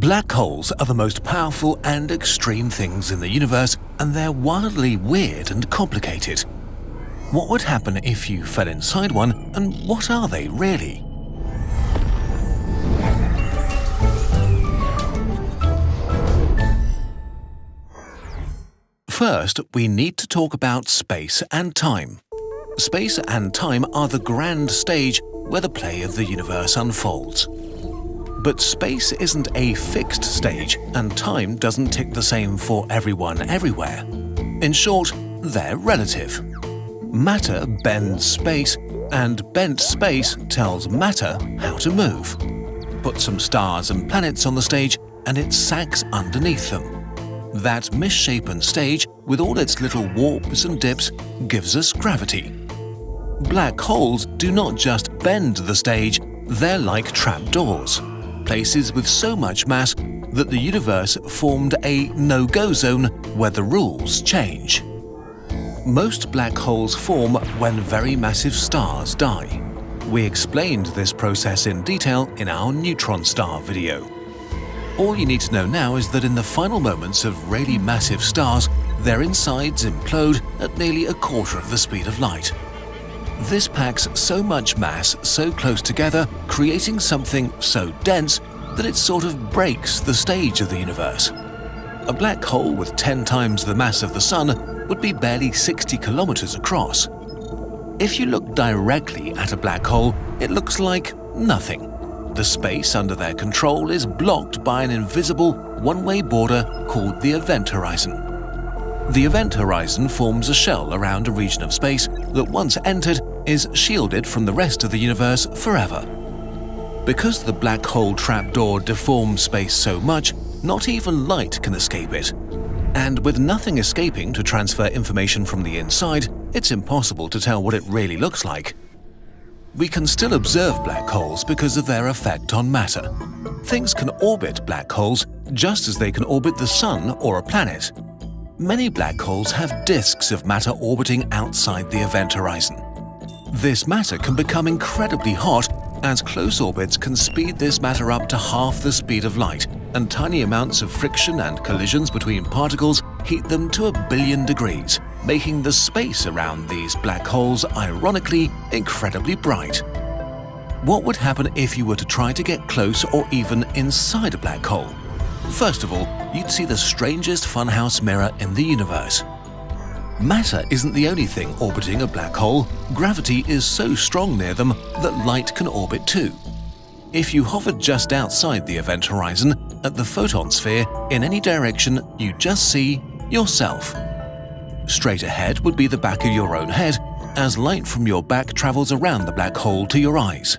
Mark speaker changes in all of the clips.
Speaker 1: Black holes are the most powerful and extreme things in the universe, and they're wildly weird and complicated. What would happen if you fell inside one, and what are they really? First, we need to talk about space and time. Space and time are the grand stage where the play of the universe unfolds. But space isn't a fixed stage, and time doesn't tick the same for everyone everywhere. In short, they're relative. Matter bends space, and bent space tells matter how to move. Put some stars and planets on the stage, and it sags underneath them. That misshapen stage, with all its little warps and dips, gives us gravity. Black holes do not just bend the stage, they're like trapdoors. Places with so much mass that the universe formed a no-go zone where the rules change. Most black holes form when very massive stars die. We explained this process in detail in our neutron star video. All you need to know now is that in the final moments of really massive stars, their insides implode at nearly a quarter of the speed of light. This packs so much mass so close together, creating something so dense that it sort of breaks the stage of the universe. A black hole with 10 times the mass of the Sun would be barely 60 kilometers across. If you look directly at a black hole, it looks like nothing. The space under their control is blocked by an invisible, one-way border called the event horizon. The event horizon forms a shell around a region of space that, once entered, is shielded from the rest of the universe forever. Because the black hole trapdoor deforms space so much, not even light can escape it. And with nothing escaping to transfer information from the inside, it's impossible to tell what it really looks like. We can still observe black holes because of their effect on matter. Things can orbit black holes just as they can orbit the Sun or a planet. Many black holes have disks of matter orbiting outside the event horizon. This matter can become incredibly hot, as close orbits can speed this matter up to half the speed of light, and tiny amounts of friction and collisions between particles heat them to 1 billion degrees, making the space around these black holes, ironically, incredibly bright. What would happen if you were to try to get close or even inside a black hole? First of all, you'd see the strangest funhouse mirror in the universe. Matter isn't the only thing orbiting a black hole. Gravity is so strong near them that light can orbit too. If you hovered just outside the event horizon, at the photon sphere, in any direction, you just see yourself. Straight ahead would be the back of your own head, as light from your back travels around the black hole to your eyes.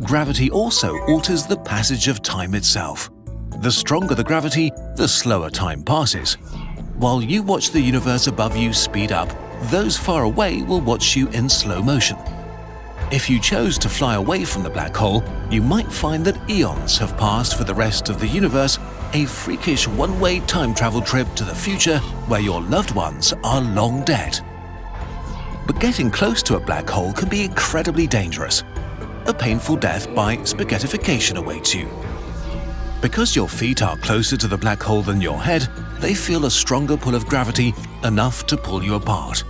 Speaker 1: Gravity also alters the passage of time itself. The stronger the gravity, the slower time passes. While you watch the universe above you speed up, those far away will watch you in slow motion. If you chose to fly away from the black hole, you might find that eons have passed for the rest of the universe, a freakish one-way time travel trip to the future where your loved ones are long dead. But getting close to a black hole can be incredibly dangerous. A painful death by spaghettification awaits you. Because your feet are closer to the black hole than your head, they feel a stronger pull of gravity, enough to pull you apart.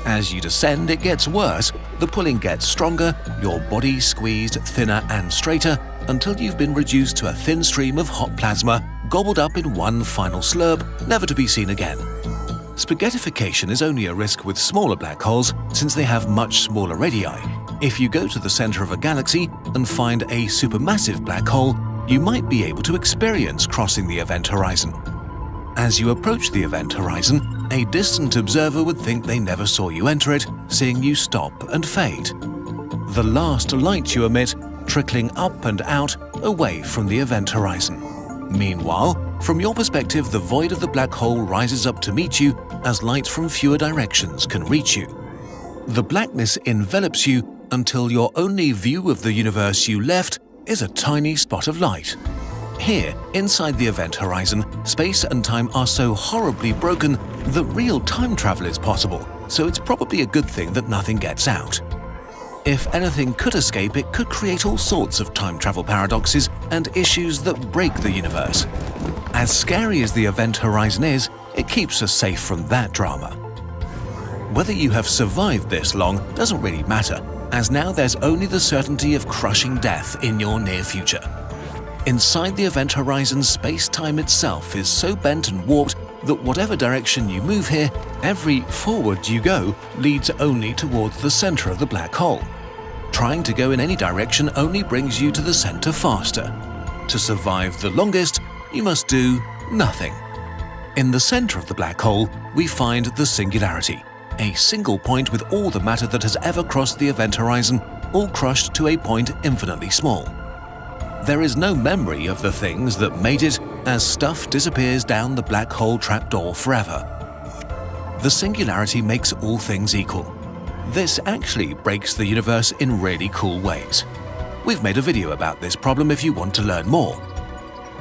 Speaker 1: As you descend, it gets worse. The pulling gets stronger, your body squeezed thinner and straighter until you've been reduced to a thin stream of hot plasma, gobbled up in one final slurp, never to be seen again. Spaghettification is only a risk with smaller black holes since they have much smaller radii. If you go to the center of a galaxy and find a supermassive black hole, you might be able to experience crossing the event horizon. As you approach the event horizon, a distant observer would think they never saw you enter it, seeing you stop and fade. The last light you emit trickling up and out away from the event horizon. Meanwhile, from your perspective, the void of the black hole rises up to meet you as light from fewer directions can reach you. The blackness envelops you until your only view of the universe you left is a tiny spot of light. Here, inside the event horizon, space and time are so horribly broken that real time travel is possible, so it's probably a good thing that nothing gets out. If anything could escape, it could create all sorts of time travel paradoxes and issues that break the universe. As scary as the event horizon is, it keeps us safe from that drama. Whether you have survived this long doesn't really matter, as now there's only the certainty of crushing death in your near future. Inside the event horizon, space-time itself is so bent and warped that whatever direction you move here, every forward you go leads only towards the center of the black hole. Trying to go in any direction only brings you to the center faster. To survive the longest, you must do nothing. In the center of the black hole, we find the singularity, a single point with all the matter that has ever crossed the event horizon, all crushed to a point infinitely small. There is no memory of the things that made it, as stuff disappears down the black hole trapdoor forever. The singularity makes all things equal. This actually breaks the universe in really cool ways. We've made a video about this problem if you want to learn more.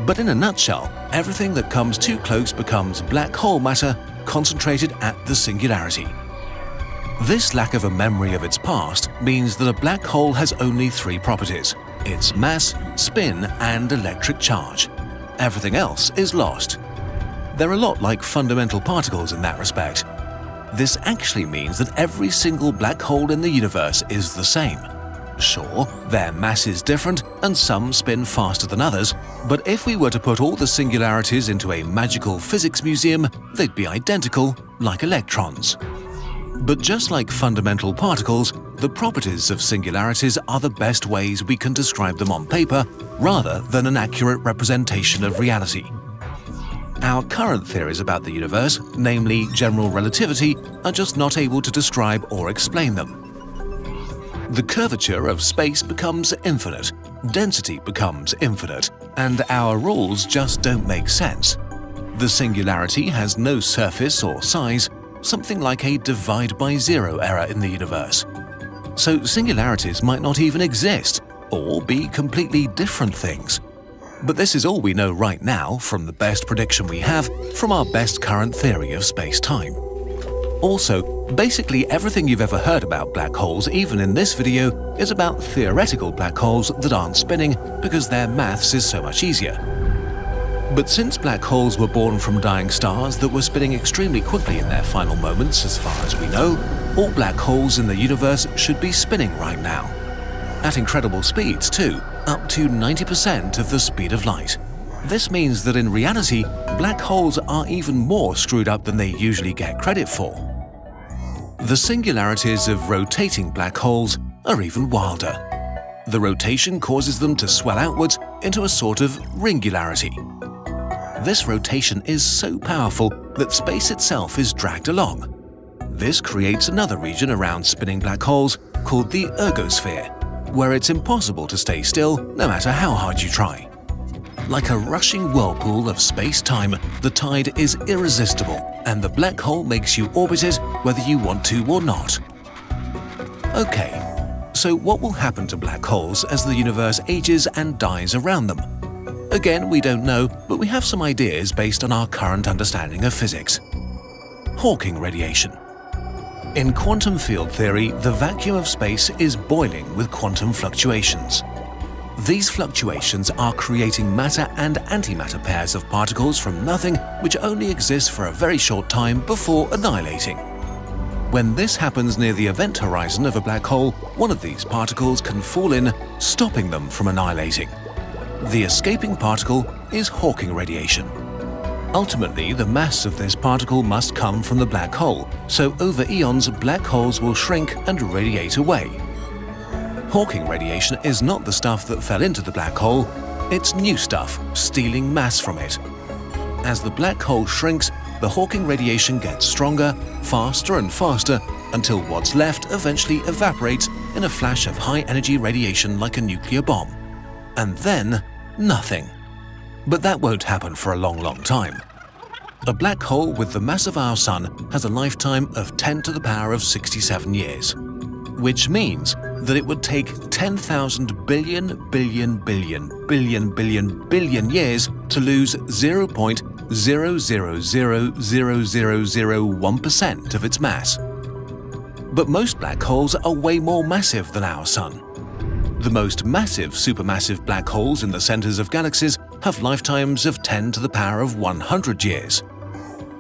Speaker 1: But in a nutshell, everything that comes too close becomes black hole matter concentrated at the singularity. This lack of a memory of its past means that a black hole has only three properties: its mass, spin, and electric charge. Everything else is lost. They're a lot like fundamental particles in that respect. This actually means that every single black hole in the universe is the same. Sure, their mass is different and some spin faster than others, but if we were to put all the singularities into a magical physics museum, they'd be identical, like electrons. But just like fundamental particles, the properties of singularities are the best ways we can describe them on paper, rather than an accurate representation of reality. Our current theories about the universe, namely general relativity, are just not able to describe or explain them. The curvature of space becomes infinite, density becomes infinite, and our rules just don't make sense. The singularity has no surface or size, something like a divide by zero error in the universe. So singularities might not even exist, or be completely different things. But this is all we know right now from the best prediction we have from our best current theory of space-time. Also, basically everything you've ever heard about black holes, even in this video, is about theoretical black holes that aren't spinning because their maths is so much easier. But since black holes were born from dying stars that were spinning extremely quickly in their final moments, as far as we know, all black holes in the universe should be spinning right now. At incredible speeds too, up to 90% of the speed of light. This means that in reality, black holes are even more screwed up than they usually get credit for. The singularities of rotating black holes are even wilder. The rotation causes them to swell outwards into a sort of ringularity. This rotation is so powerful that space itself is dragged along. This creates another region around spinning black holes called the ergosphere, where it's impossible to stay still no matter how hard you try. Like a rushing whirlpool of space-time, the tide is irresistible, and the black hole makes you orbit it whether you want to or not. Okay, so what will happen to black holes as the universe ages and dies around them? Again, we don't know, but we have some ideas based on our current understanding of physics. Hawking radiation. In quantum field theory, the vacuum of space is boiling with quantum fluctuations. These fluctuations are creating matter and antimatter pairs of particles from nothing which only exist for a very short time before annihilating. When this happens near the event horizon of a black hole, one of these particles can fall in, stopping them from annihilating. The escaping particle is Hawking radiation. Ultimately, the mass of this particle must come from the black hole, so over eons, black holes will shrink and radiate away. Hawking radiation is not the stuff that fell into the black hole, it's new stuff, stealing mass from it. As the black hole shrinks, the Hawking radiation gets stronger, faster and faster, until what's left eventually evaporates in a flash of high-energy radiation like a nuclear bomb. And then, nothing. But that won't happen for a long, long time. A black hole with the mass of our Sun has a lifetime of 10 to the power of 67 years, which means that it would take 10,000 billion years to lose 0.00000001% of its mass. But most black holes are way more massive than our Sun. The most massive supermassive black holes in the centers of galaxies have lifetimes of 10 to the power of 100 years.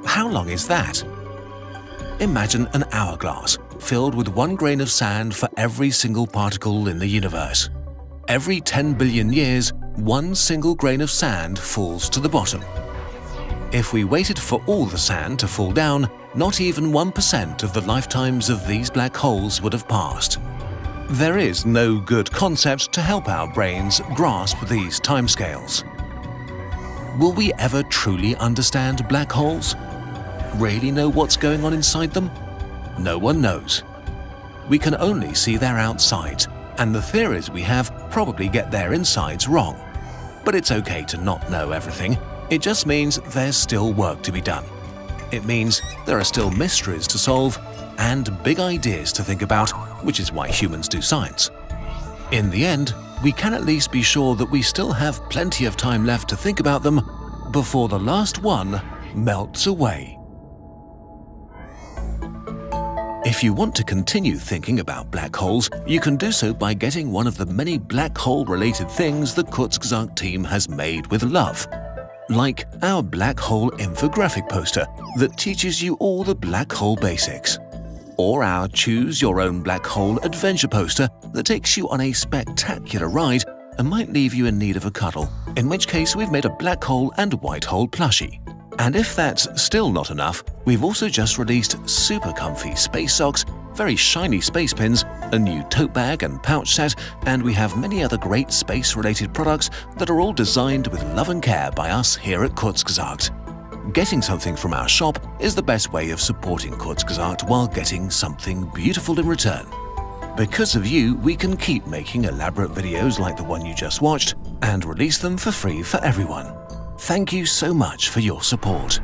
Speaker 1: How long is that? Imagine an hourglass filled with 1 grain of sand for every single particle in the universe. Every 10 billion years, 1 single grain of sand falls to the bottom. If we waited for all the sand to fall down, not even 1% of the lifetimes of these black holes would have passed. There is no good concept to help our brains grasp these timescales. Will we ever truly understand black holes? Really know what's going on inside them? No one knows. We can only see their outsides, and the theories we have probably get their insides wrong. But it's okay to not know everything. It just means there's still work to be done. It means there are still mysteries to solve and big ideas to think about, which is why humans do science. In the end, we can at least be sure that we still have plenty of time left to think about them before the last one melts away. If you want to continue thinking about black holes, you can do so by getting one of the many black hole-related things the Kurzgesagt team has made with love. Like our black hole infographic poster that teaches you all the black hole basics. Or our Choose Your Own Black Hole adventure poster that takes you on a spectacular ride and might leave you in need of a cuddle, in which case we've made a black hole and white hole plushie. And if that's still not enough, we've also just released super comfy space socks, very shiny space pins, a new tote bag and pouch set, and we have many other great space-related products that are all designed with love and care by us here at Kurzgesagt. Getting something from our shop is the best way of supporting Kurzgesagt while getting something beautiful in return. Because of you, we can keep making elaborate videos like the one you just watched and release them for free for everyone. Thank you so much for your support.